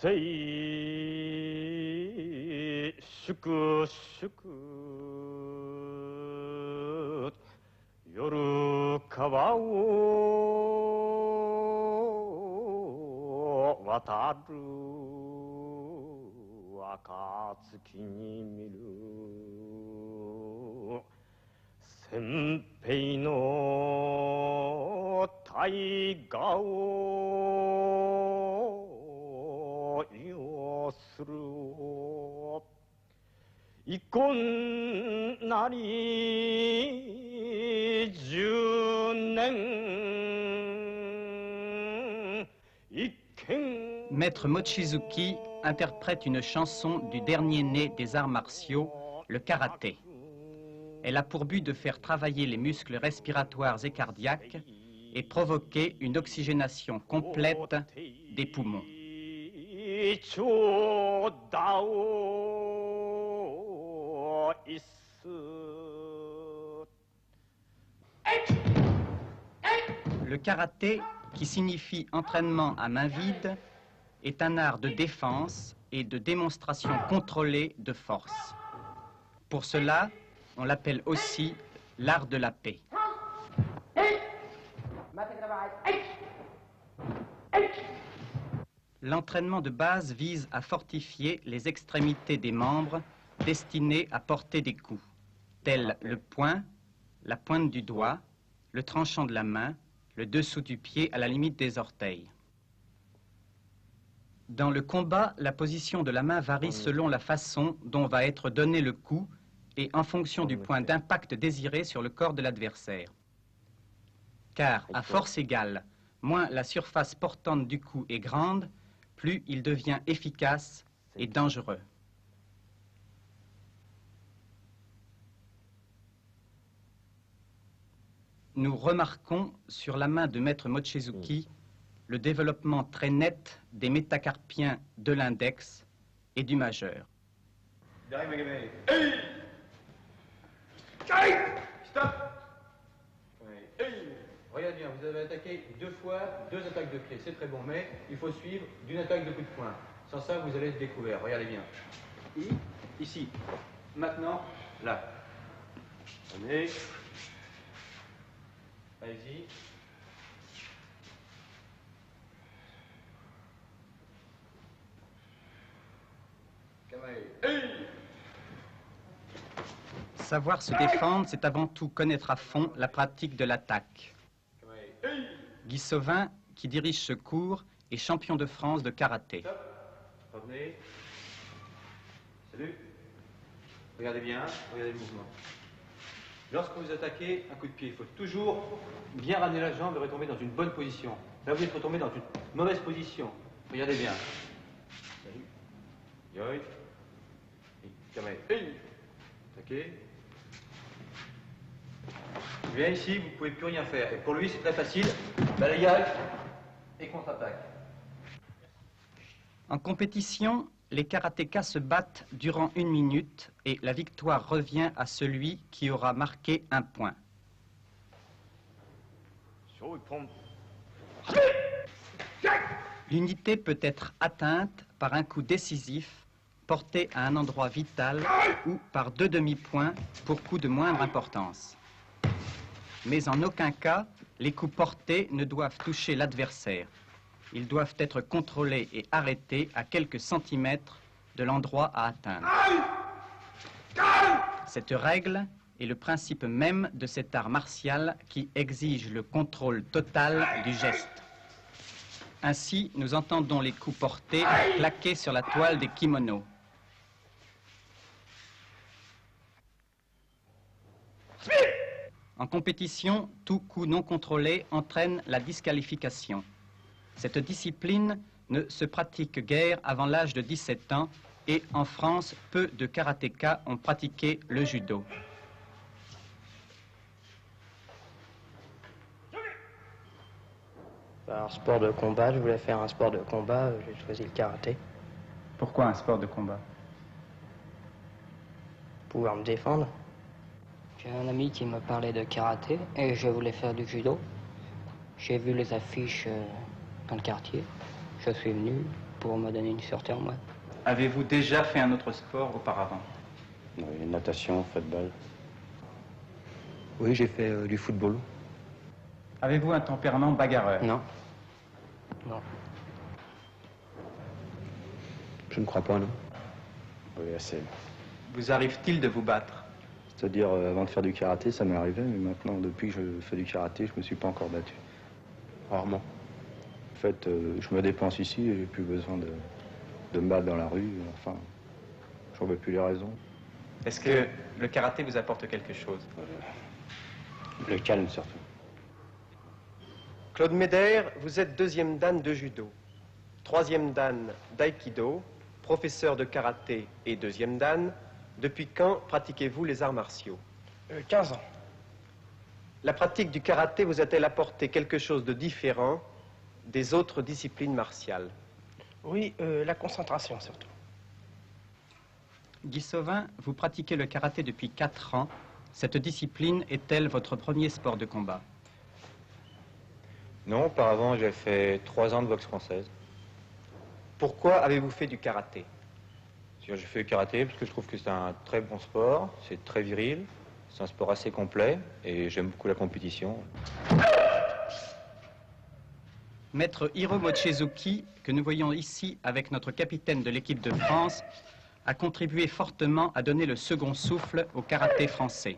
静粛粛夜川を渡る暁に見る先兵の大河を要する遺恨なり10年一見。Maître Mochizuki interprète une chanson du dernier né des arts martiaux, le karaté. Elle a pour but de faire travailler les muscles respiratoires et cardiaques et provoquer une oxygénation complète des poumons. Le karaté, qui signifie entraînement à main vide, est un art de défense et de démonstration contrôlée de force. Pour cela, on l'appelle aussi l'art de la paix. L'entraînement de base vise à fortifier les extrémités des membres destinés à porter des coups, tels le poing, la pointe du doigt, le tranchant de la main, le dessous du pied à la limite des orteils. Dans le combat, la position de la main varie selon la façon dont va être donné le coup et en fonction du point d'impact désiré sur le corps de l'adversaire. Car, à force égale, moins la surface portante du coup est grande, plus il devient efficace et dangereux. Nous remarquons sur la main de Maître Mochizuki le développement très net des métacarpiens de l'index et du majeur. Stop. Regardez bien, vous avez attaqué 2 fois 2 attaques de pied, c'est très bon, mais il faut suivre d'une attaque de coup de poing. Sans ça, vous allez être découvert. Regardez bien. Ici. Maintenant, là. Allez. Allez-y. Savoir se défendre, c'est avant tout connaître à fond la pratique de l'attaque. Guy Sauvin, qui dirige ce cours, est champion de France de karaté. Stop. Revenez. Salut. Regardez bien, regardez le mouvement. Lorsque vous attaquez un coup de pied, il faut toujours bien ramener la jambe et retomber dans une bonne position. Là, vous êtes retombé dans une mauvaise position. Regardez bien. Salut. Yoï. Kamei. Attaquez. Viens ici, vous ne pouvez plus rien faire. Et pour lui, c'est très facile. Balayage et contre-attaque. En compétition, les karatékas se battent durant 1 minute et la victoire revient à celui qui aura marqué un point. L'unité peut être atteinte par un coup décisif porté à un endroit vital ou par 2 demi-points pour coups de moindre importance. Mais en aucun cas, les coups portés ne doivent toucher l'adversaire. Ils doivent être contrôlés et arrêtés à quelques centimètres de l'endroit à atteindre. Cette règle est le principe même de cet art martial qui exige le contrôle total du geste. Ainsi, nous entendons les coups portés claquer sur la toile des kimonos. En compétition, tout coup non contrôlé entraîne la disqualification. Cette discipline ne se pratique guère avant l'âge de 17 ans et en France, peu de karatékas ont pratiqué le judo. Par sport de combat, je voulais faire un sport de combat, j'ai choisi le karaté. Pourquoi un sport de combat? Pouvoir me défendre. J'ai un ami qui me parlait de karaté et je voulais faire du judo. J'ai vu les affiches dans le quartier. Je suis venu, pour me donner une sûreté en moi. Avez-vous déjà fait un autre sport auparavant? Oui, natation, football. Oui, j'ai fait du football. Avez-vous un tempérament bagarreur? Non. Non. Je ne crois pas, non. Oui, assez. Vous arrive-t-il de vous battre? C'est-à-dire, avant de faire du karaté, ça m'est arrivé, mais maintenant, depuis que je fais du karaté, je me suis pas encore battu. Rarement. En fait, je me dépense ici et j'ai plus besoin de me battre dans la rue. Enfin, j'en veux plus les raisons. Est-ce que le karaté vous apporte quelque chose? Le calme, surtout. Claude Médère, vous êtes deuxième dan de judo, troisième dan d'aïkido, professeur de karaté et deuxième dan. Depuis quand pratiquez-vous les arts martiaux? 15 ans. La pratique du karaté vous a-t-elle apporté quelque chose de différent des autres disciplines martiales? Oui, la concentration surtout. Guy Sauvin, vous pratiquez le karaté depuis 4 ans. Cette discipline est-elle votre premier sport de combat? Non, auparavant, j'ai fait 3 ans de boxe française. Pourquoi avez-vous fait du karaté? J'ai fait du karaté parce que je trouve que c'est un très bon sport, c'est très viril, c'est un sport assez complet et j'aime beaucoup la compétition. Maître Hiro Mochizuki, que nous voyons ici avec notre capitaine de l'équipe de France, a contribué fortement à donner le second souffle au karaté français.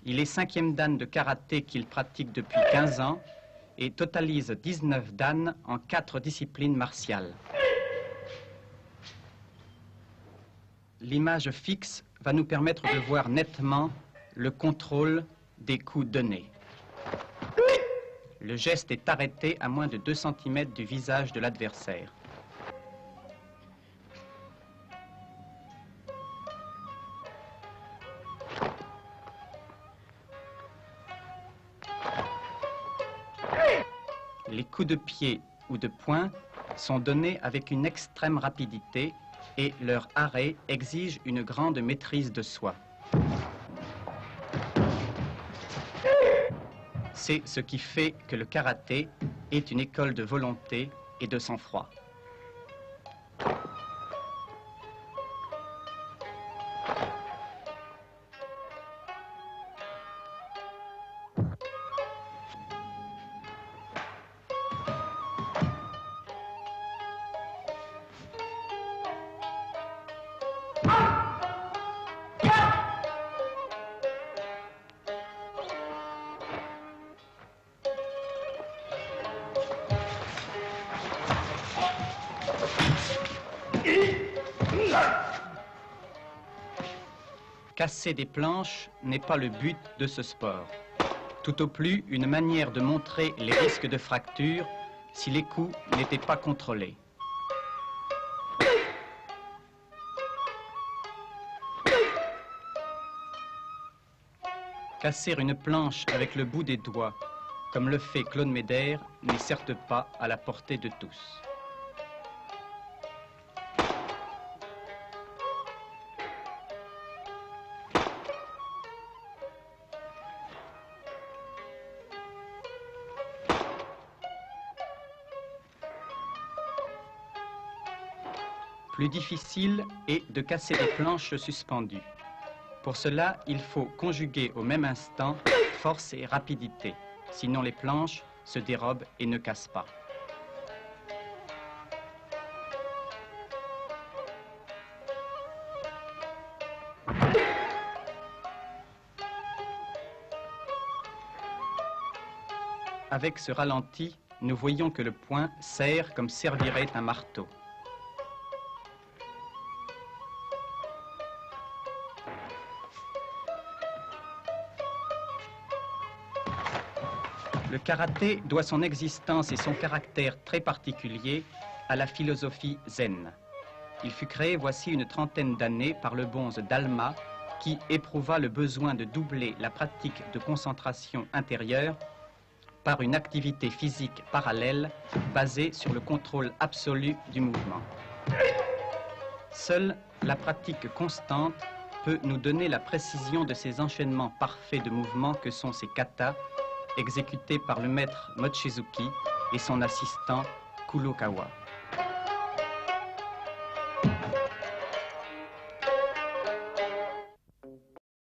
Il est 5e dan de karaté qu'il pratique depuis 15 ans et totalise 19 dan en 4 disciplines martiales. L'image fixe va nous permettre de voir nettement le contrôle des coups donnés. Le geste est arrêté à moins de 2 cm du visage de l'adversaire. Les coups de pied ou de poing sont donnés avec une extrême rapidité et leur arrêt exige une grande maîtrise de soi. C'est ce qui fait que le karaté est une école de volonté et de sang-froid. Casser des planches n'est pas le but de ce sport. Tout au plus, une manière de montrer les risques de fracture si les coups n'étaient pas contrôlés. Casser une planche avec le bout des doigts, comme le fait Claude Médère, n'est certes pas à la portée de tous. Plus difficile est de casser des planches suspendues. Pour cela, il faut conjuguer au même instant force et rapidité. Sinon, les planches se dérobent et ne cassent pas. Avec ce ralenti, nous voyons que le poing serre comme servirait un marteau. Le karaté doit son existence et son caractère très particulier à la philosophie zen. Il fut créé voici une trentaine d'années par le bonze Dalma qui éprouva le besoin de doubler la pratique de concentration intérieure par une activité physique parallèle basée sur le contrôle absolu du mouvement. Seule la pratique constante peut nous donner la précision de ces enchaînements parfaits de mouvements que sont ces katas, exécutés par le maître Mochizuki et son assistant Kurokawa.